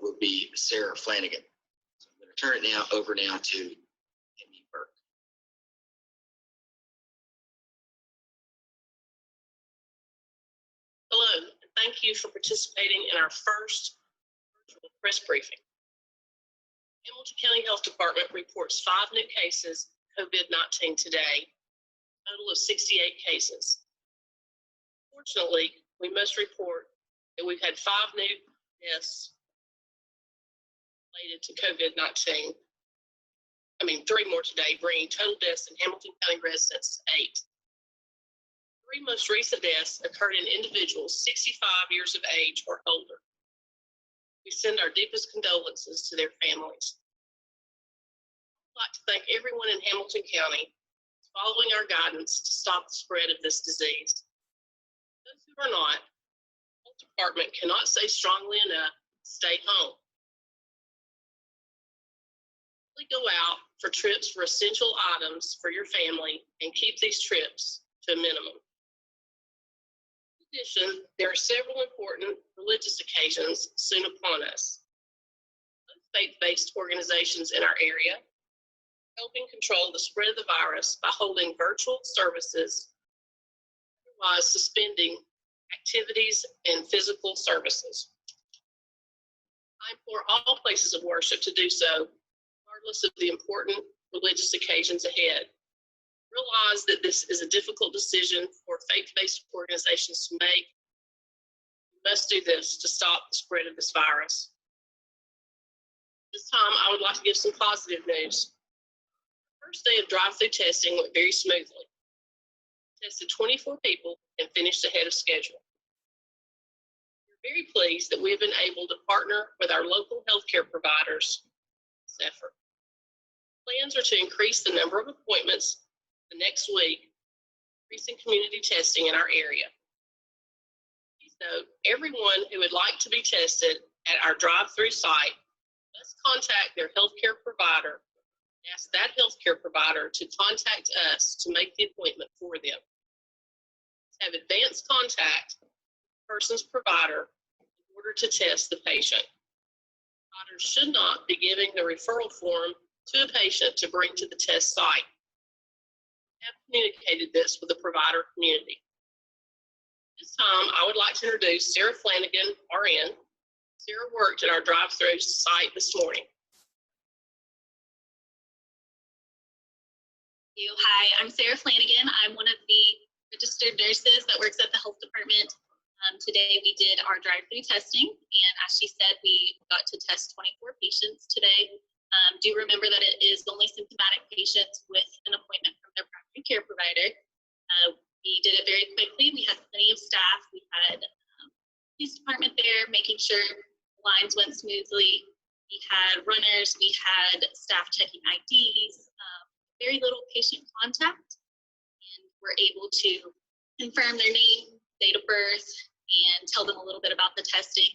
will be Sarah Flanagan. So I'm going to turn it over now to Amy Burke. Hello, and thank you for participating in our first virtual press briefing. Hamilton County Health Department reports 5 new cases of COVID-19 today, a total of 68 cases. Fortunately, we must report that we've had 5 new deaths related to COVID-19. 3 more today, bringing total deaths in Hamilton County residents to 8. 3 most recent deaths occurred in individuals 65 years of age or older. We send our deepest condolences to their families. I'd like to thank everyone in Hamilton County following our guidance to stop the spread of this disease. Those who are not, the health department cannot say strongly enough, stay home. Please go out for trips for essential items for your family and keep these trips to a minimum. In addition, there are several important religious occasions soon upon us. Faith-based organizations in our area helping control the spread of the virus by holding virtual services, otherwise suspending activities and physical services. I implore all places of worship to do so, regardless of the important religious occasions ahead. Realize that this is a difficult decision for faith-based organizations to make. We must do this to stop the spread of this virus. This time, I would like to give some positive news. The first day of drive-through testing went very smoothly. We tested 24 people and finished ahead of schedule. We're very pleased that we have been able to partner with our local healthcare providers in this effort. Plans are to increase the number of appointments the next week, increasing community testing in our area. Please note, everyone who would like to be tested at our drive-through site must contact their healthcare provider and ask that healthcare provider to contact us to make the appointment for them. Have advanced contact with the person's provider in order to test the patient. Providers should not be giving the referral form to a patient to bring to the test site. We have communicated this with the provider community. This time, I would like to introduce Sarah Flanagan, RN. Sarah worked at our drive-through site this morning. Hi, I'm Sarah Flanagan. I'm one of the registered nurses that works at the health department. Today we did our drive-through testing, and as she said, we got to test 24 patients today. Do remember that it is only symptomatic patients with an appointment from their primary care provider. We did it very quickly. We had plenty of staff. We had police department there making sure lines went smoothly. We had runners. We had staff checking IDs. Very little patient contact, and we're able to confirm their name, date of birth, and tell them a little bit about the testing.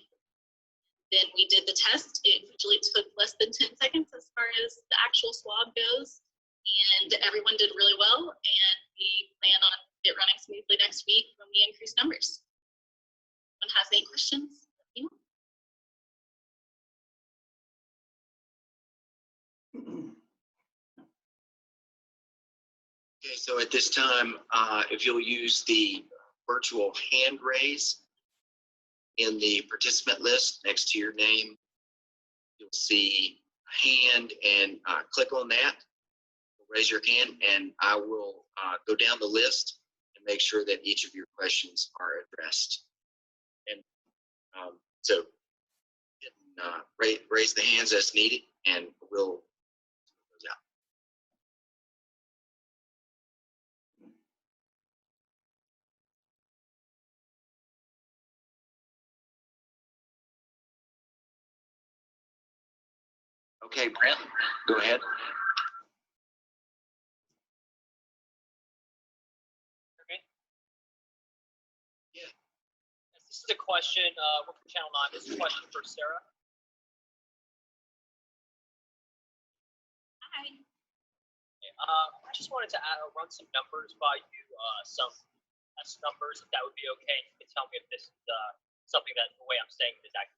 Then we did the test. It usually took less than 10 seconds as far as the actual swab goes, and everyone did really well, and we plan on it running smoothly next week when we increase numbers. If anyone has any questions, let me know. Okay, so at this time, if you'll use the virtual hand raise in the participant list next to your name, you'll see a hand, and click on that, raise your hand, and I will go down the list and make sure that each of your questions are addressed. And so you can, raise the hands as needed, and we'll close out. Okay, Brent, go ahead. Okay. Yeah. This is a question, we're from Channel 9. This is a question for Sarah. Hi. Okay, I just wanted to run some numbers by you, some test numbers, if that would be okay. You can tell me if this is something that the way I'm saying it is accurate.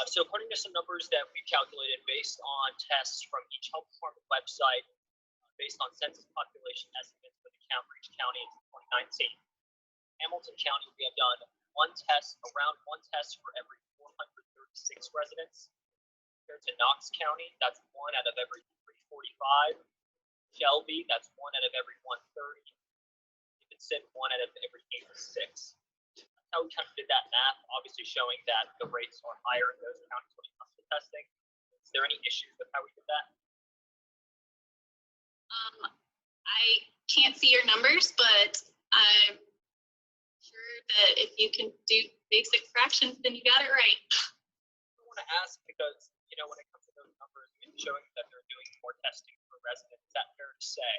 So according to some numbers that we calculated based on tests from each health department website, based on census population estimates for each county in 2019, Hamilton County, we have done around one test for every 436 residents. Compared to Knox County, that's 1 out of every 345. Shelby, that's 1 out of every 130. Davidson, 1 out of every 86. That's how we kind of did that math, obviously showing that the rates are higher in those counties when it comes to testing. Is there any issues with how we did that? I can't see your numbers, but I'm sure that if you can do basic fractions, then you got it right. I want to ask because, when it comes to those numbers, it's showing that they're doing more testing for residents. Is that fair to say?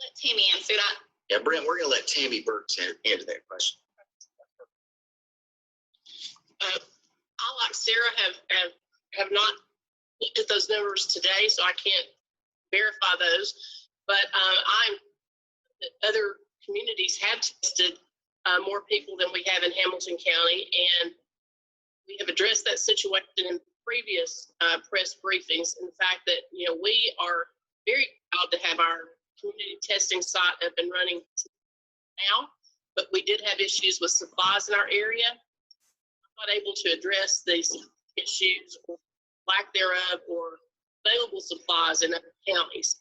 Let Tammy answer that. Yeah, Brent, we're going to let Tammy Burks answer that question. I, like Sarah, have not looked at those numbers today, so I can't verify those. But other communities have tested more people than we have in Hamilton County, and we have addressed that situation in previous press briefings. And the fact that we are very proud to have our community testing site up and running now, but we did have issues with supplies in our area. I'm not able to address these issues or lack thereof or available supplies in other counties.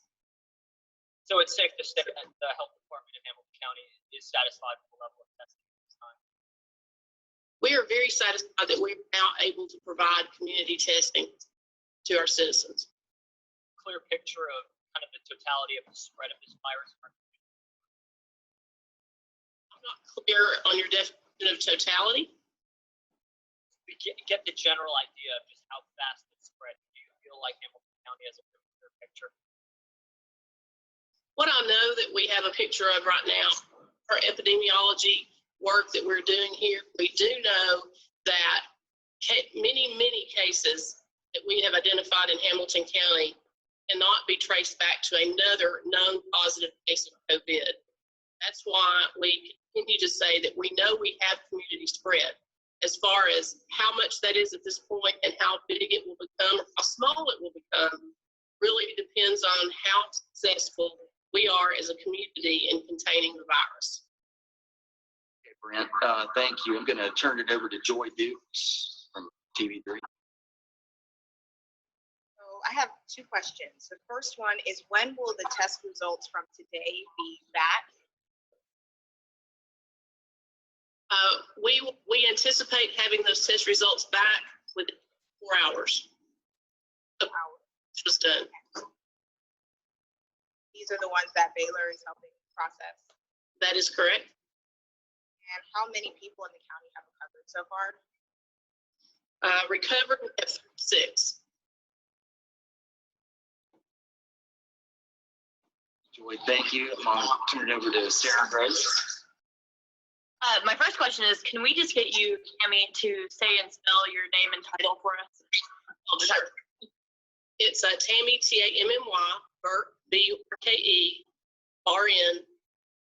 So it's safe to say that the health department in Hamilton County is satisfied with the level of testing at this time. We are very satisfied that we are now able to provide community testing to our citizens. Clear picture of kind of the totality of the spread of this virus. I'm not clear on your definition of totality. We get the general idea of just how fast it spread. Do you feel like Hamilton County has a clear picture? What I know that we have a picture of right now, our epidemiology work that we're doing here, we do know that many cases that we have identified in Hamilton County cannot be traced back to another known positive case of COVID. That's why we continue to say that we know we have community spread. As far as how much that is at this point and how big it will become, or how small it will become, really depends on how successful we are as a community in containing the virus. Okay, Brent, thank you. I'm going to turn it over to Joy Dukes from TV3. So I have two questions. The first one is, when will the test results from today be back? We anticipate having those test results back within 4 hours. It was done. These are the ones that Baylor is helping process. That is correct. And how many people in the county have recovered so far? Recovered at 36. Joy, thank you. I'm going to turn it over to Sarah Grace. My first question is, can we just get you, Tammy, to say and spell your name and title for us? Sure. It's Tammy, Tammy, Burke, BRKE,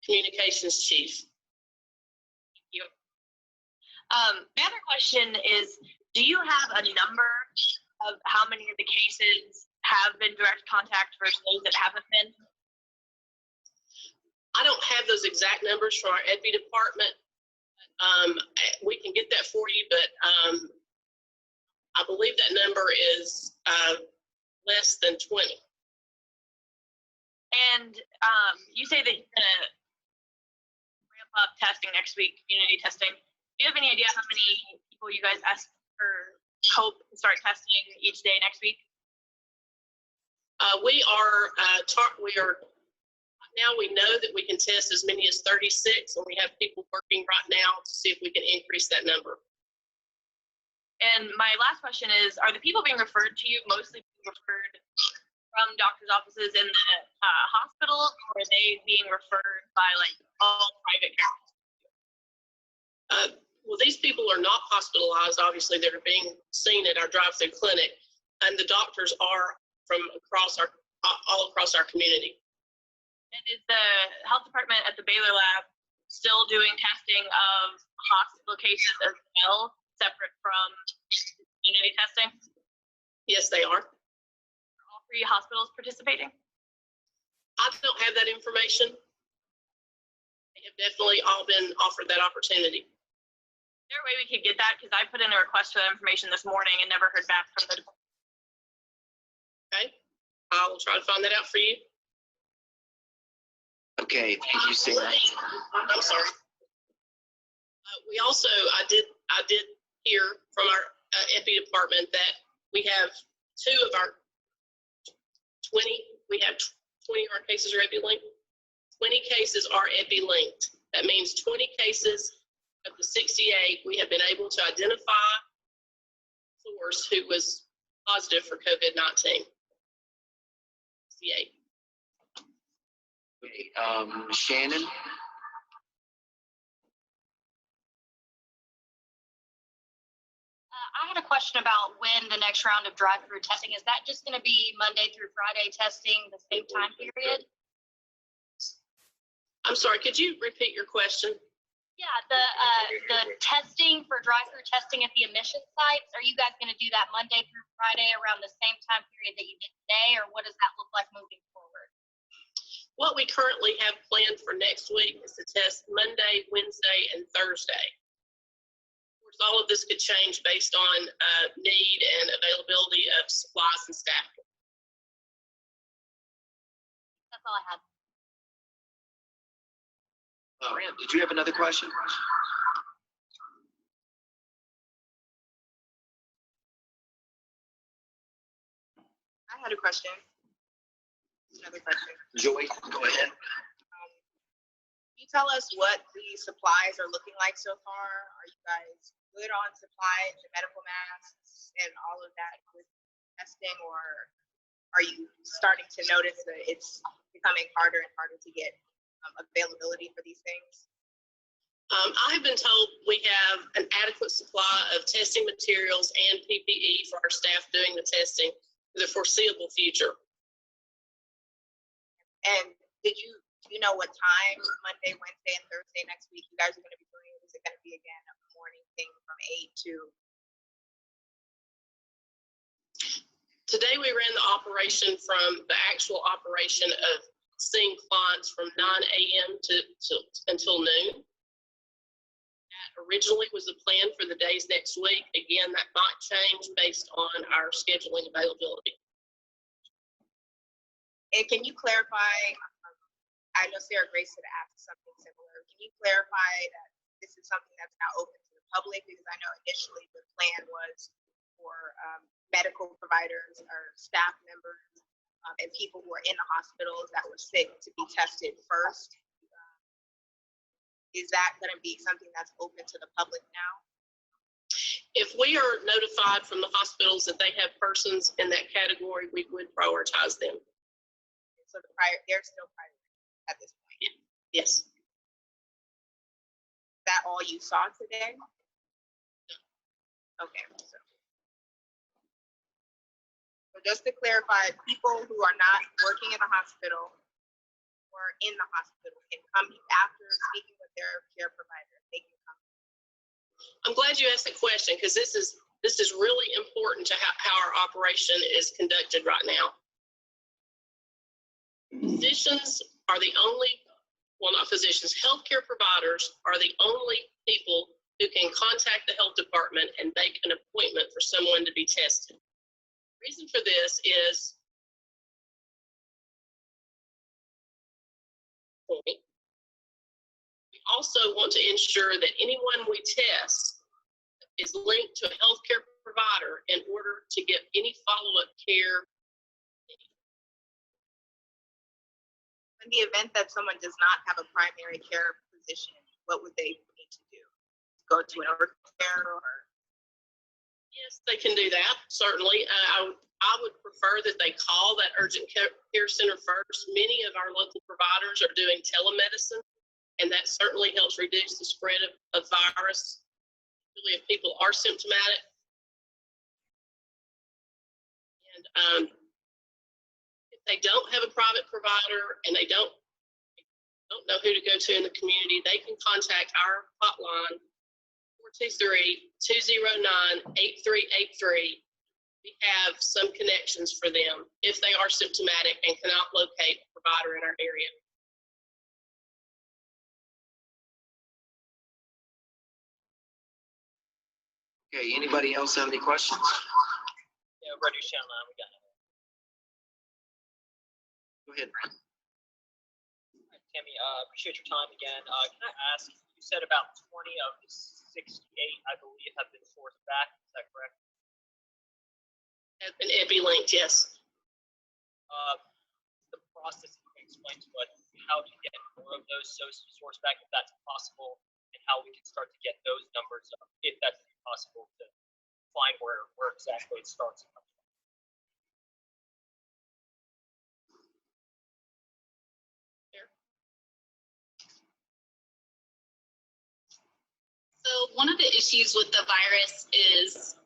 Communications Chief. Thank you. My other question is, do you have a number of how many of the cases have been direct contact versus those that haven't been? I don't have those exact numbers from our EDB department. We can get that for you, but I believe that number is less than 20. And you say that you're going to ramp up testing next week, community testing. Do you have any idea how many people you guys asked or hope to start testing each day next week? We are now we know that we can test as many as 36, and we have people working right now to see if we can increase that number. And my last question is, are the people being referred to you mostly being referred from doctors' offices in the hospital, or are they being referred by like all private care? Well, these people are not hospitalized, obviously. They're being seen at our drive-through clinic, and the doctors are from all across our community. And is the health department at the Baylor lab still doing testing of hospital cases as well, separate from community testing? Yes, they are. Are all 3 hospitals participating? I don't have that information. They have definitely all been offered that opportunity. Is there a way we could get that? Because I put in a request for that information this morning and never heard back from the department. Okay, I will try to find that out for you. Okay, thank you, Sarah. I'm sorry. We also, I did hear from our epi department that we have 2 of our 20, we have 20 of our cases are epi linked. 20 cases are epi linked. That means 20 cases of the 68, we have been able to identify source who was positive for COVID-19. 68. Okay, Shannon? I had a question about when the next round of drive-through testing, is that just going to be Monday through Friday testing the same time period? I'm sorry, could you repeat your question? Yeah, the testing for drive-through testing at the admission sites, are you guys going to do that Monday through Friday around the same time period that you did today, or what does that look like moving forward? What we currently have planned for next week is to test Monday, Wednesday, and Thursday. Of course, all of this could change based on need and availability of supplies and staffing. That's all I had. Rand, did you have another question? I had a question. Another question. Joy, go ahead. Can you tell us what the supplies are looking like so far? Are you guys good on supplies, the medical masks, and all of that with testing, or are you starting to notice that it's becoming harder and harder to get availability for these things? I've been told we have an adequate supply of testing materials and PPE for our staff doing the testing for the foreseeable future. And do you know what time Monday, Wednesday, and Thursday next week you guys are going to be doing it? Is it going to be again a morning thing from 8 to? Today we ran the operation from the actual operation of seeing clients from 9 a.m. until noon. That originally was the plan for the days next week. Again, that might change based on our scheduling availability. And can you clarify, I know Sarah Grace had asked something similar. Can you clarify that this is something that's now open to the public? Because I know initially the plan was for medical providers or staff members and people who are in the hospitals that were sick to be tested first. Is that going to be something that's open to the public now? If we are notified from the hospitals that they have persons in that category, we would prioritize them. So they're still priority at this point. Yes. Is that all you saw today? Okay. So just to clarify, people who are not working in the hospital or in the hospital can come after speaking with their care provider. They can come. I'm glad you asked that question because this is really important to how our operation is conducted right now. Physicians are the only, well, not physicians, healthcare providers are the only people who can contact the health department and make an appointment for someone to be tested. The reason for this is we also want to ensure that anyone we test is linked to a healthcare provider in order to get any follow-up care. In the event that someone does not have a primary care physician, what would they need to do? Go to an urgent care or? Yes, they can do that, certainly. I would prefer that they call that urgent care center first. Many of our local providers are doing telemedicine, and that certainly helps reduce the spread of virus, particularly if people are symptomatic. And if they don't have a private provider and they don't don't know who to go to in the community, they can contact our hotline, 423-209-8383. We have some connections for them if they are symptomatic and cannot locate a provider in our area. Okay, anybody else have any questions? Yeah, Radio Channel 9, we got it. Go ahead, Brian. All right, Tammy, appreciate your time again. Can I ask, you said about 20 of the 68, I believe, have been sourced back. Is that correct? Have been EpiLinked, yes. The process, you can explain to us how to get more of those sourced back, if that's possible, and how we can start to get those numbers up, if that's possible, to find where exactly it starts. So one of the issues with the virus is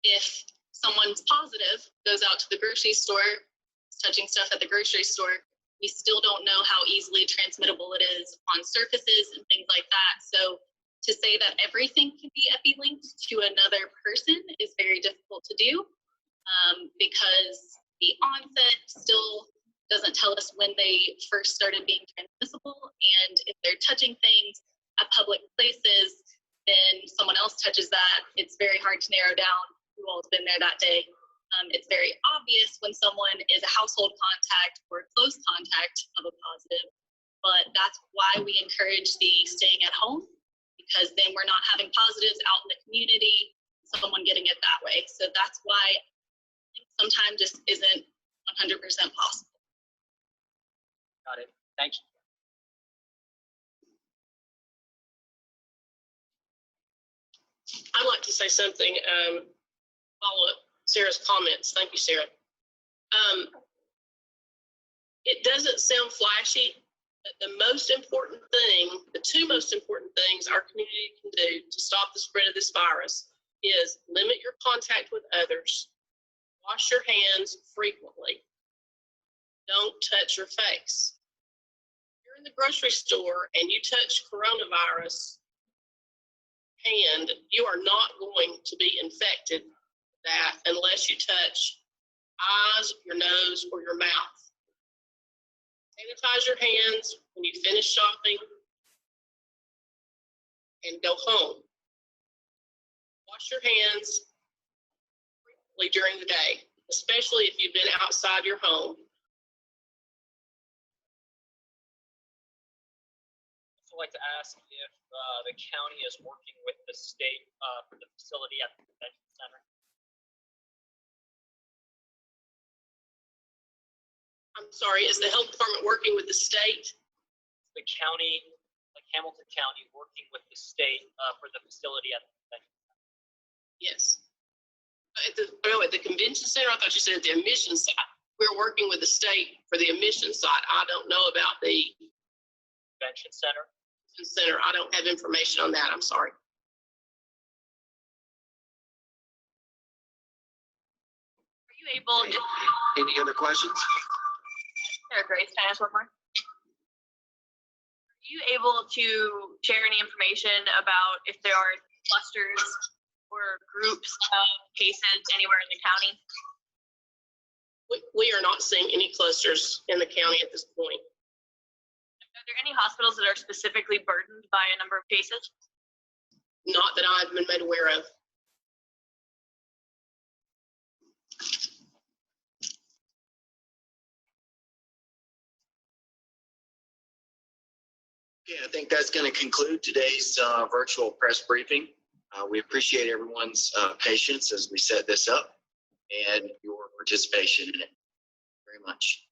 if someone's positive, goes out to the grocery store, is touching stuff at the grocery store, we still don't know how easily transmittable it is on surfaces and things like that. So to say that everything can be EpiLinked to another person is very difficult to do because the onset still doesn't tell us when they first started being transmissible. And if they're touching things at public places, then someone else touches that, it's very hard to narrow down who all's been there that day. It's very obvious when someone is a household contact or a close contact of a positive, but that's why we encourage the staying at home, because then we're not having positives out in the community, someone getting it that way. So that's why sometimes just isn't 100% possible. Got it. Thank you. I'd like to say something, follow up Sarah's comments. Thank you, Sarah. It doesn't sound flashy, but the most important thing, the two most important things our community can do to stop the spread of this virus is limit your contact with others, wash your hands frequently, don't touch your face. If you're in the grocery store and you touch coronavirus hand, you are not going to be infected with that unless you touch eyes, your nose, or your mouth. Sanitize your hands when you finish shopping and go home. Wash your hands frequently during the day, especially if you've been outside your home. I'd like to ask if the county is working with the state for the facility at the convention center. I'm sorry, is the health department working with the state? The county, like Hamilton County, working with the state for the facility at the convention center. Yes. At the convention center, I thought you said at the admission site. We're working with the state for the admission site. I don't know about the Convention center. center. I don't have information on that. I'm sorry. Are you able to, Any other questions? Sarah Grace, can I ask one more? Are you able to share any information about if there are clusters or groups of cases anywhere in the county? We are not seeing any clusters in the county at this point. Are there any hospitals that are specifically burdened by a number of cases? Not that I've been made aware of. Okay, I think that's going to conclude today's virtual press briefing. We appreciate everyone's patience as we set this up and your participation in it very much.